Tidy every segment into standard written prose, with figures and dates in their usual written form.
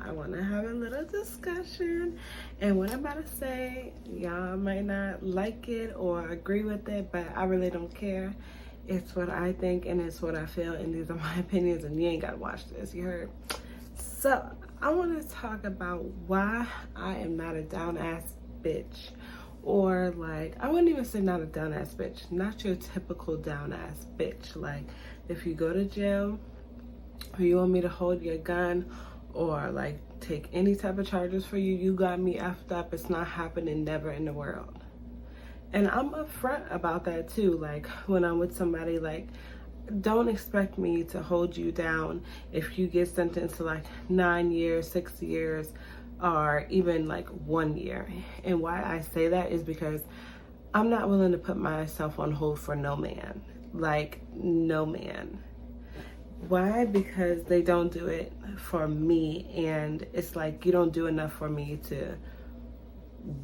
I want to have a little discussion. And what I'm about to say, y'all might not like it or agree with it, but I really don't care. It's what I think and it's what I feel, and these are my opinions, and you ain't got to watch this, you heard? So, I want to talk about why I am not a down-ass bitch. Or like, I wouldn't even say not a down-ass bitch, not your typical down-ass bitch. Like, if you go to jail, or you want me to hold your gun, or like take any type of charges for you, you got me effed up. It's not happening, never in the world. And I'm upfront about that too. Like when I'm with somebody, like, don't expect me to hold you down if you get sentenced to like 9 years, 6 years, or even like 1 year. And why I say that is because I'm not willing to put myself on hold for no man. Like, no man. Why? Because they don't do it for me, and it's like you don't do enough for me to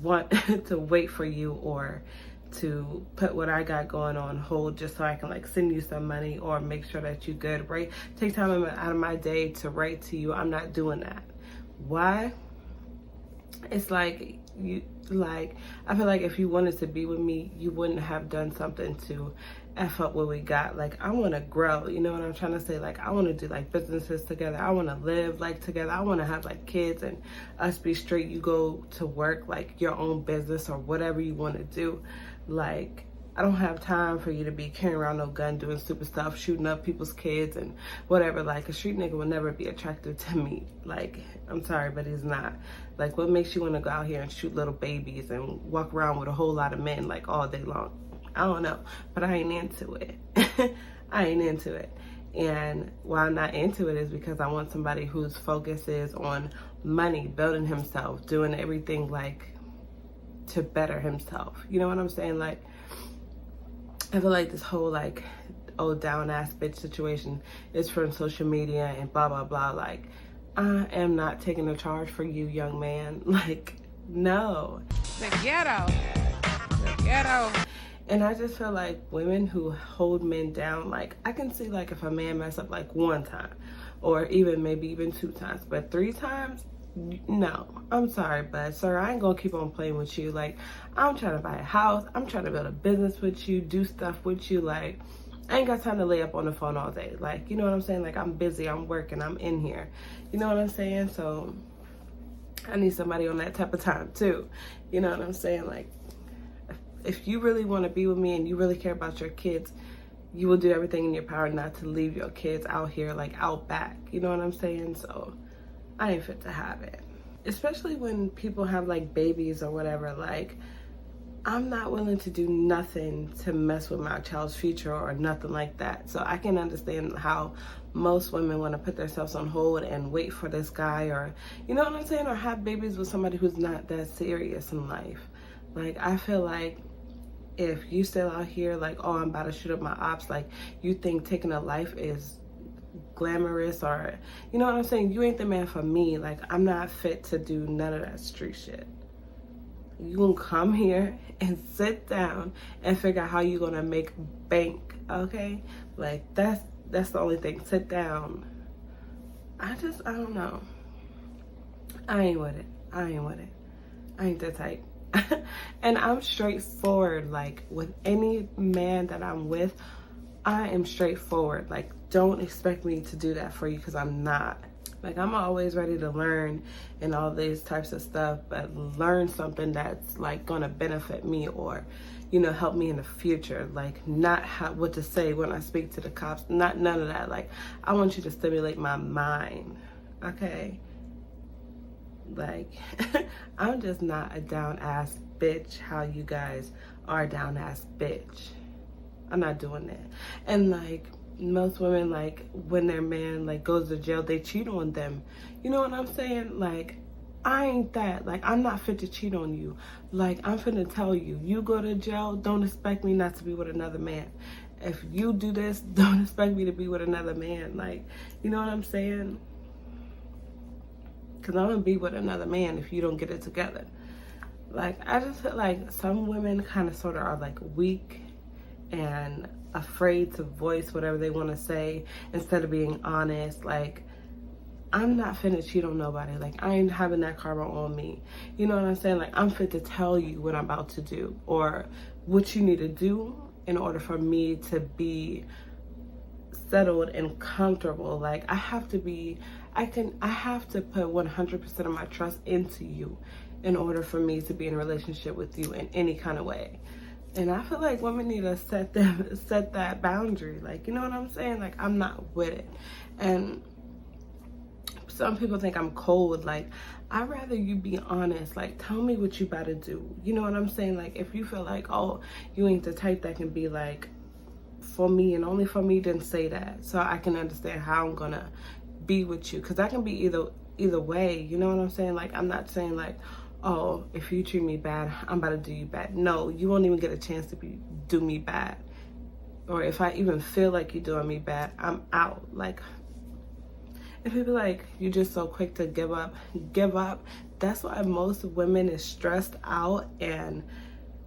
want to wait for you or to put what I got going on hold just so I can like send you some money or make sure that you're good, right? Take time out of my day to write to you. I'm not doing that. Why? It's like I feel like if you wanted to be with me, you wouldn't have done something to F up what we got. Like, I want to grow, you know what I'm trying to say? Like, I want to do like businesses together. I want to live like together. I want to have like kids and us be straight. You go to work like your own business or whatever you want to do. Like, I don't have time for you to be carrying around no gun, doing stupid stuff, shooting up people's kids and whatever. Like, a street nigga will never be attractive to me. Like, I'm sorry, but he's not. Like, what makes you want to go out here and shoot little babies and walk around with a whole lot of men like all day long? I don't know, but I ain't into it. I ain't into it. And why I'm not into it is because I want somebody whose focus is on money, building himself, doing everything like to better himself. You know what I'm saying? Like, I feel like this whole like, oh, down ass bitch situation is from social media and blah, blah, blah. Like, I am not taking a charge for you, young man. Like, no. The ghetto. The ghetto. And I just feel like women who hold men down, like, I can see like if a man mess up like 1 time or even maybe even 2 times, but 3 times, no. I'm sorry, but sir, I ain't gonna keep on playing with you. Like, I'm trying to buy a house, I'm trying to build a business with you, do stuff with you. Like, I ain't got time to lay up on the phone all day. Like, you know what I'm saying? Like, I'm busy, I'm working, I'm in here. You know what I'm saying? So I need somebody on that type of time too. You know what I'm saying? Like, if you really want to be with me and you really care about your kids, you will do everything in your power not to leave your kids out here, like, out back. You know what I'm saying? So I ain't fit to have it. Especially when people have like babies or whatever. Like, I'm not willing to do nothing to mess with my child's future or nothing like that. So I can understand how most women want to put themselves on hold and wait for this guy, or, you know what I'm saying, or have babies with somebody who's not that serious in life. Like, I feel like if you still out here like, oh, I'm about to shoot up my ops, like, you think taking a life is glamorous, or, you know what I'm saying, you ain't the man for me. Like, I'm not fit to do none of that street shit. You gonna come here and sit down and figure out how you gonna make bank, okay? Like, that's the only thing. Sit down. I don't know. I ain't with it. I ain't that type. And I'm straightforward. Like, with any man that I'm with, I am straightforward. Like, don't expect me to do that for you, because I'm not. Like, I'm always ready to learn and all these types of stuff, but learn something that's like gonna benefit me or, you know, help me in the future. Like, not what to say when I speak to the cops, not none of that. Like, I want you to stimulate my mind, okay? Like, I'm just not a down ass bitch how you guys are down ass bitch. I'm not doing that. And like, most women, like, when their man like goes to jail, they cheat on them. You know what I'm saying? Like, I ain't that. Like, I'm not fit to cheat on you. Like, I'm finna tell you, you go to jail, don't expect me not to be with another man. If you do this, don't expect me to be with another man. Like, you know what I'm saying? Because I'm gonna be with another man if you don't get it together. Like, I just feel like some women kind of sort of are like weak and afraid to voice whatever they want to say instead of being honest. Like, I'm not finna cheat on nobody. Like, I ain't having that karma on me. You know what I'm saying? Like, I'm fit to tell you what I'm about to do or what you need to do in order for me to be settled and comfortable. Like, I have to put 100% of my trust into you in order for me to be in a relationship with you in any kind of way. And I feel like women need to set that boundary. Like, you know what I'm saying? Like, I'm not with it. And some people think I'm cold. Like, I'd rather you be honest. Like, tell me what you about to do. You know what I'm saying? Like, if you feel like, oh, you ain't the type that can be like, for me and only for me, then say that. So I can understand how I'm gonna be with you. Because I can be either way. You know what I'm saying? Like, I'm not saying like, oh, if you treat me bad, I'm about to do you bad. No, you won't even get a chance to do me bad. Or if I even feel like you're doing me bad, I'm out. Like, if people like, you're just so quick to give up. That's why most women is stressed out and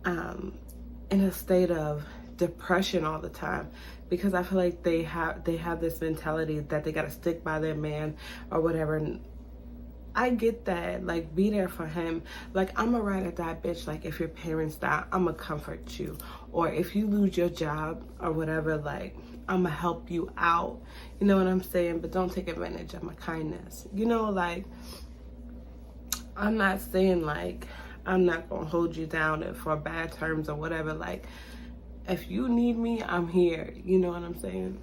in a state of depression all the time, because I feel like they have this mentality that they gotta stick by their man or whatever. And I get that. Like, be there for him. Like, I'm a ride or die bitch. Like, if your parents die, I'ma comfort you. Or if you lose your job or whatever, like, I'ma help you out. You know what I'm saying? But don't take advantage of my kindness. You know, like, I'm not saying like I'm not gonna hold you down for bad terms or whatever. Like, if you need me, I'm here. You know what I'm saying?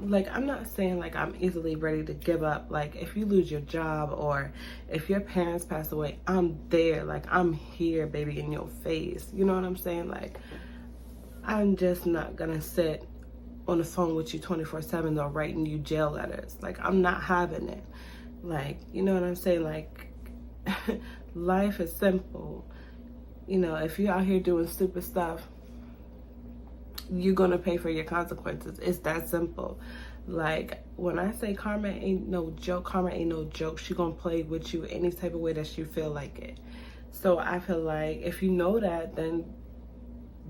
Like, I'm not saying like I'm easily ready to give up. Like, if you lose your job or if your parents pass away, I'm there. Like, I'm here, baby, in your face. You know what I'm saying? Like, I'm just not gonna sit on the phone with you 24/7 or writing you jail letters. Like, I'm not having it. Like, you know what I'm saying? Like, life is simple. You know, if you're out here doing stupid stuff, you're gonna pay for your consequences. It's that simple. Like, when I say karma ain't no joke, she gonna play with you any type of way that she feel like it. So I feel like if you know that, then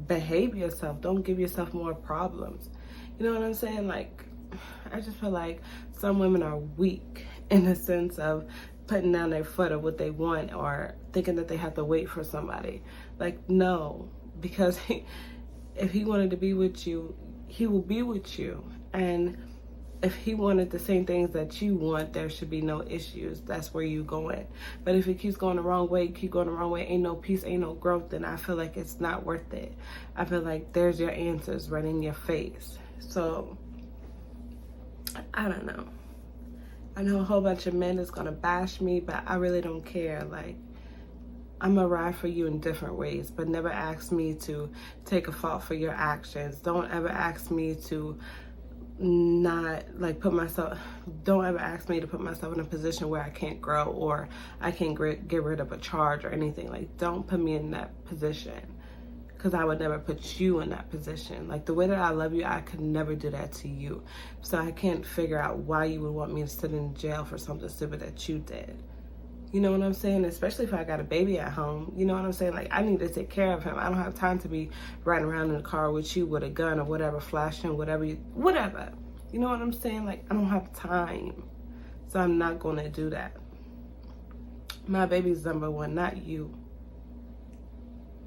behave yourself. Don't give yourself more problems. You know what I'm saying? Like, I just feel like some women are weak in the sense of putting down their foot of what they want or thinking that they have to wait for somebody. Like, no, because if he wanted to be with you, he will be with you. And if he wanted the same things that you want, there should be no issues. That's where you going. But if it keeps going the wrong way, ain't no peace, ain't no growth, then I feel like it's not worth it. I feel like there's your answers right in your face. So, I don't know. I know a whole bunch of men is gonna bash me, but I really don't care. Like, I'm gonna ride for you in different ways, but never ask me to take a fault for your actions. Don't ever ask me to don't ever ask me to put myself in a position where I can't grow or I can't get rid of a charge or anything. Like, don't put me in that position, because I would never put you in that position. Like, the way that I love you, I could never do that to you. So I can't figure out why you would want me to sit in jail for something stupid that you did. You know what I'm saying? Especially if I got a baby at home. You know what I'm saying? Like, I need to take care of him. I don't have time to be riding around in the car with you with a gun or whatever, flashing, whatever. You know what I'm saying? Like, I don't have time. So I'm not going to do that. My baby's number one, not you.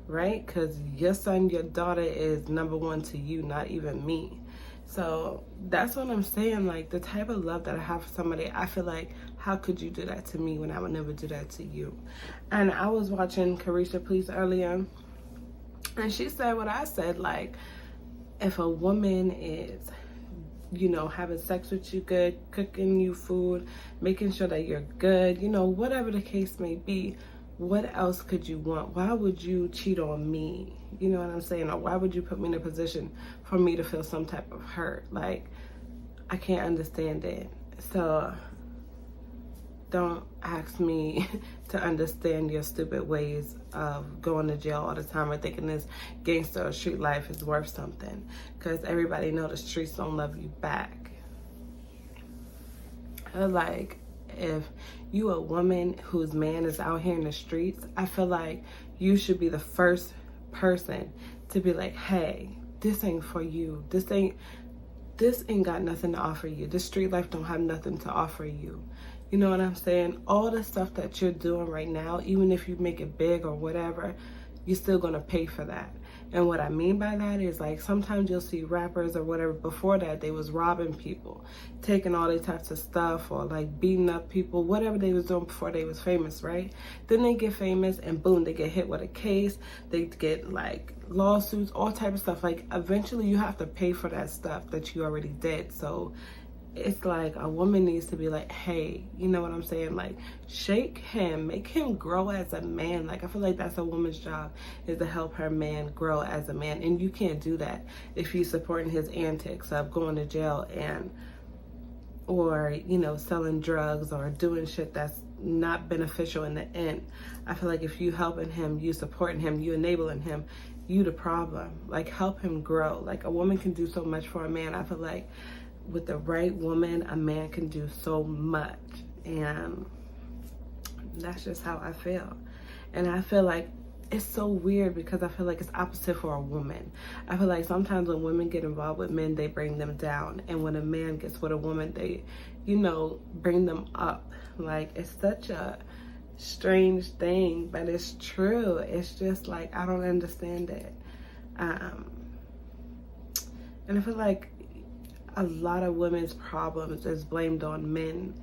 Right? Because your son, your daughter is number one to you, not even me. So that's what I'm saying. Like, the type of love that I have for somebody, I feel like, how could you do that to me when I would never do that to you? And I was watching Carisha Police earlier, and she said what I said. Like, if a woman is, you know, having sex with you good, cooking you food, making sure that you're good, you know, whatever the case may be, what else could you want? Why would you cheat on me? You know what I'm saying? Or why would you put me in a position for me to feel some type of hurt? Like, I can't understand it. So don't ask me to understand your stupid ways of going to jail all the time or thinking this gangster or street life is worth something. Because everybody know the streets don't love you back. Like, if you a woman whose man is out here in the streets, I feel like you should be the first person to be like, hey, this ain't for you. This this ain't got nothing to offer you. This street life don't have nothing to offer you. You know what I'm saying? All the stuff that you're doing right now, even if you make it big or whatever, you're still gonna pay for that. And what I mean by that is, like, sometimes you'll see rappers or whatever, before that they was robbing people, taking all these types of stuff, or like beating up people, whatever they was doing before they was famous, right? Then they get famous and boom, they get hit with a case, they get like lawsuits, all type of stuff. Like, eventually you have to pay for that stuff that you already did. So it's like a woman needs to be like, hey, you know what I'm saying? Like, shake him, make him grow as a man. Like, I feel like that's a woman's job, is to help her man grow as a man. And you can't do that if you're supporting his antics of going to jail or, you know, selling drugs or doing shit that's not beneficial in the end. I feel like if you helping him, you supporting him, you enabling him, you the problem. Like, help him grow. Like, a woman can do so much for a man. I feel like with the right woman, a man can do so much. And that's just how I feel. And I feel like it's so weird because I feel like it's opposite for a woman. I feel like sometimes when women get involved with men, they bring them down. And when a man gets with a woman, they, you know, bring them up. Like, it's such a strange thing, but it's true. It's just like, I don't understand it. And I feel like a lot of women's problems is blamed on men.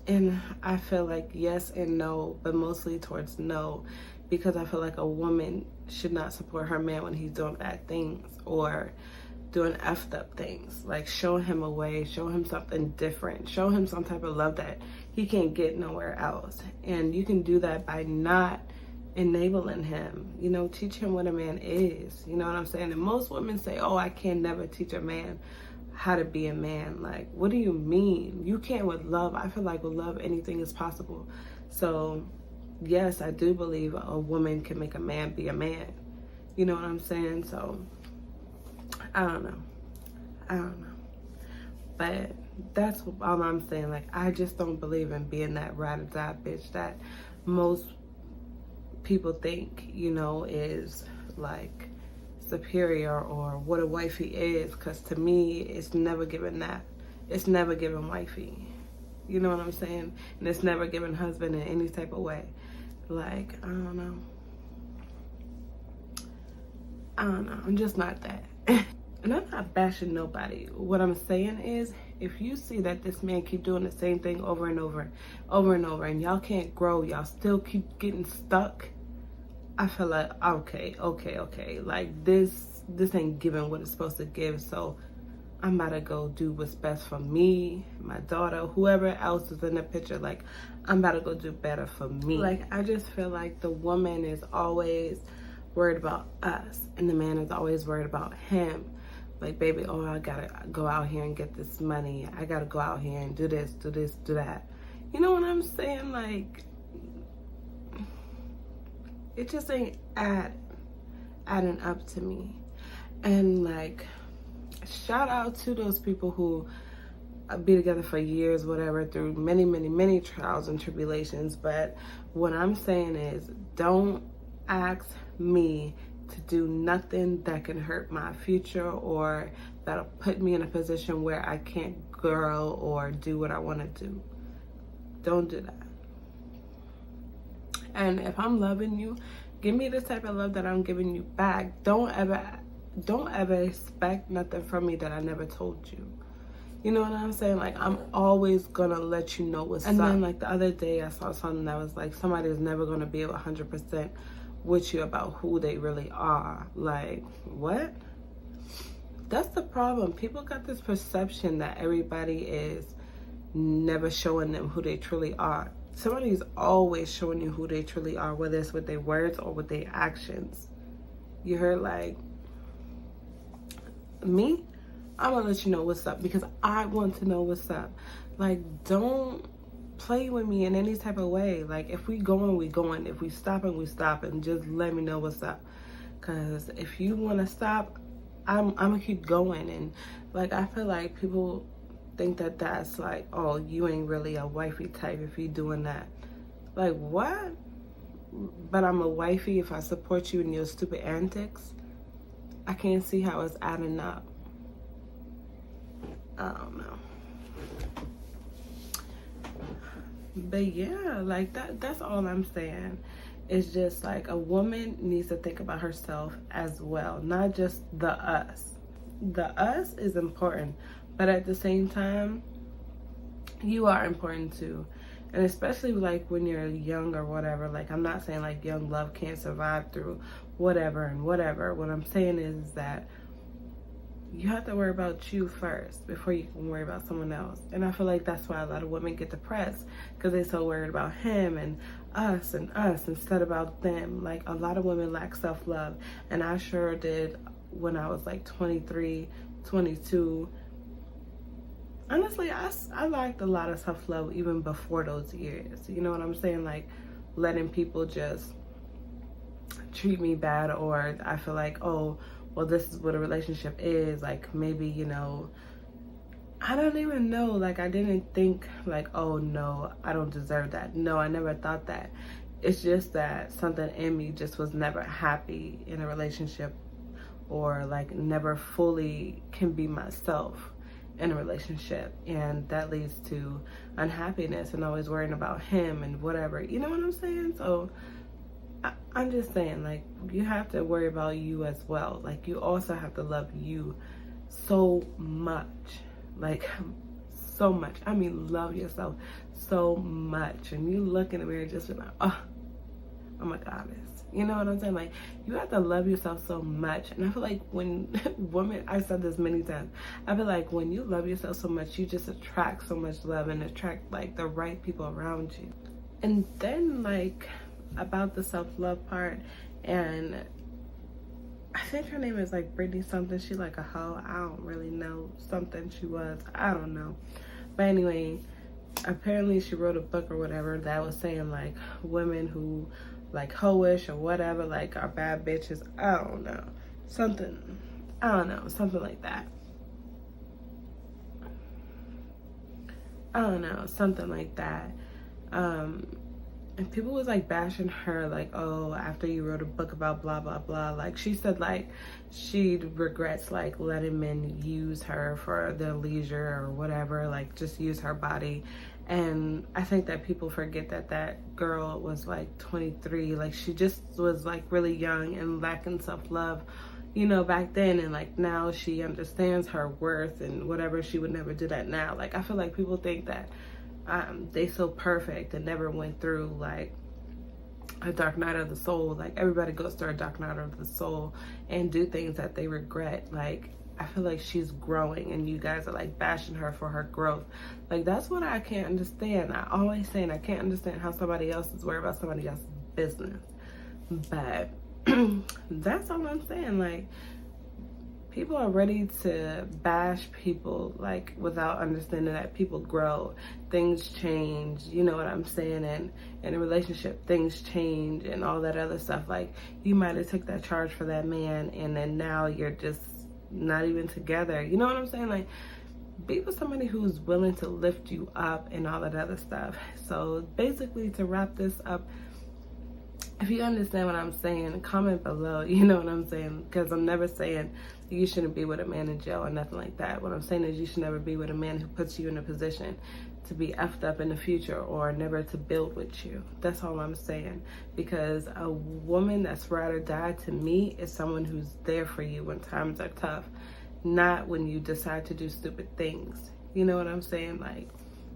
And I feel like yes and no, but mostly towards no, because I feel like a woman should not support her man when he's doing bad things or doing effed up things. Like, show him a way, show him something different, show him some type of love that he can't get nowhere else. And you can do that by not enabling him, you know, teach him what a man is, you know what I'm saying? And most women say, oh, I can never teach a man how to be a man. Like, what do you mean? You can't with love. I feel like with love, anything is possible. So yes, I do believe a woman can make a man be a man, you know what I'm saying? So I don't know, but that's all I'm saying. Like, I just don't believe in being that ride or die bitch that most people think, you know, is like superior or what a wifey is. Because to me, it's never given that. It's never given wifey, you know what I'm saying? And it's never given husband in any type of way. Like, I don't know, I'm just not that. And I'm not bashing nobody. What I'm saying is, if you see that this man keep doing the same thing over and over and y'all can't grow, y'all still keep getting stuck, I feel like, okay, like this ain't giving what it's supposed to give. So I'm about to go do what's best for me, my daughter, whoever else is in the picture. Like, I'm about to go do better for me. Like, I just feel like the woman is always worried about us and the man is always worried about him. Like, baby, oh, I gotta go out here and get this money. I gotta go out here and do this, do that. You know what I'm saying? Like, it just ain't adding up to me. And like, shout out to those people who be together for years, whatever, through many trials and tribulations. But what I'm saying is, don't ask me to do nothing that can hurt my future or that'll put me in a position where I can't grow or do what I want to do. Don't do that. And if I'm loving you, give me the type of love that I'm giving you back. Don't ever expect nothing from me that I never told you. You know what I'm saying? Like, I'm always gonna let you know what's up. And then, like, the other day I saw something that was like, somebody's never gonna be 100% with you about who they really are. Like, what? That's the problem. People got this perception that everybody is never showing them who they truly are. Somebody's always showing you who they truly are, whether it's with their words or with their actions. You heard? Like, me, I'm gonna let you know what's up because I want to know what's up. Like, don't play with me in any type of way. Like, if we going, we going. If we stopping, we stopping. Just let me know what's up. Because if you want to stop, I'm gonna keep going. And like, I feel like people think that that's like, oh, you ain't really a wifey type if you doing that. Like, what? But I'm a wifey if I support you in your stupid antics? I can't see how it's adding up. I don't know. But yeah, like that's all I'm saying. It's just like a woman needs to think about herself as well, not just the us. The us is important, but at the same time, you are important too. And especially like when you're young or whatever, like I'm not saying like young love can't survive through whatever and whatever. What I'm saying is that you have to worry about you first before you can worry about someone else. And I feel like that's why a lot of women get depressed, because they're so worried about him and us instead about them. Like a lot of women lack self-love, and I sure did when I was like 23, 22. Honestly, I lacked a lot of self-love even before those years. You know what I'm saying? Like letting people just treat me bad, or I feel like, oh, well, this is what a relationship is. Like maybe, you know, I don't even know. Like I didn't think like, oh no, I don't deserve that. No, I never thought that. It's just that something in me just was never happy in a relationship, or like never fully can be myself in a relationship, and that leads to unhappiness and always worrying about him and whatever. You know what I'm saying? So I'm just saying, like, you have to worry about you as well. Like, you also have to love you so much. Like, so much. I mean, love yourself so much. And you look in the mirror just be like, oh, I'm a goddess. You know what I'm saying? Like, you have to love yourself so much. And I feel like when women, I've said this many times, I feel like when you love yourself so much, you just attract so much love and attract, like, the right people around you. And then, like, about the self-love part, and I think her name is like Brittany something. She like a hoe. I don't really know. Something she was. I don't know. But anyway, apparently she wrote a book or whatever that was saying like women who like hoish or whatever like are bad bitches. I don't know. Something like that. I don't know, something like that. And people was like bashing her like, oh, after you wrote a book about blah blah blah, like she said like she regrets like letting men use her for their leisure or whatever, like just use her body. And I think that people forget that that girl was like 23, like she just was like really young and lacking self-love, you know, back then. And like now she understands her worth and whatever, she would never do that now. Like I feel like people think that they so perfect and never went through like a dark night of the soul. Like everybody goes through a dark night of the soul and do things that they regret. Like I feel like she's growing and you guys are like bashing her for her growth. Like that's what I can't understand. I always saying I can't understand how somebody else is worried about somebody else's business. But that's all I'm saying. Like people are ready to bash people like without understanding that people grow, things change, you know what I'm saying? And in a relationship things change and all that other stuff. Like you might have took that charge for that man and then now you're just not even together, you know what I'm saying? Like be with somebody who's willing to lift you up and all that other stuff. So basically, to wrap this up, if you understand what I'm saying, comment below, you know what I'm saying? Because I'm never saying you shouldn't be with a man in jail or nothing like that. What I'm saying is you should never be with a man who puts you in a position to be effed up in the future or never to build with you. That's all I'm saying. Because a woman that's ride or die to me is someone who's there for you when times are tough, not when you decide to do stupid things. You know what I'm saying? Like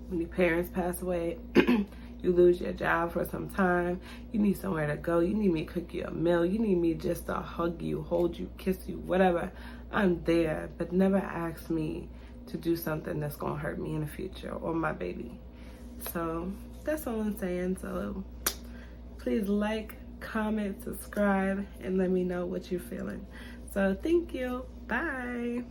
when your parents pass away, you lose your job for some time, you need somewhere to go, you need me to cook you a meal, you need me just to hug you, hold you, kiss you, whatever. I'm there, but never ask me to do something that's gonna hurt me in the future or my baby. So that's all I'm saying. So please like, comment, subscribe, and let me know what you're feeling. So thank you. Bye.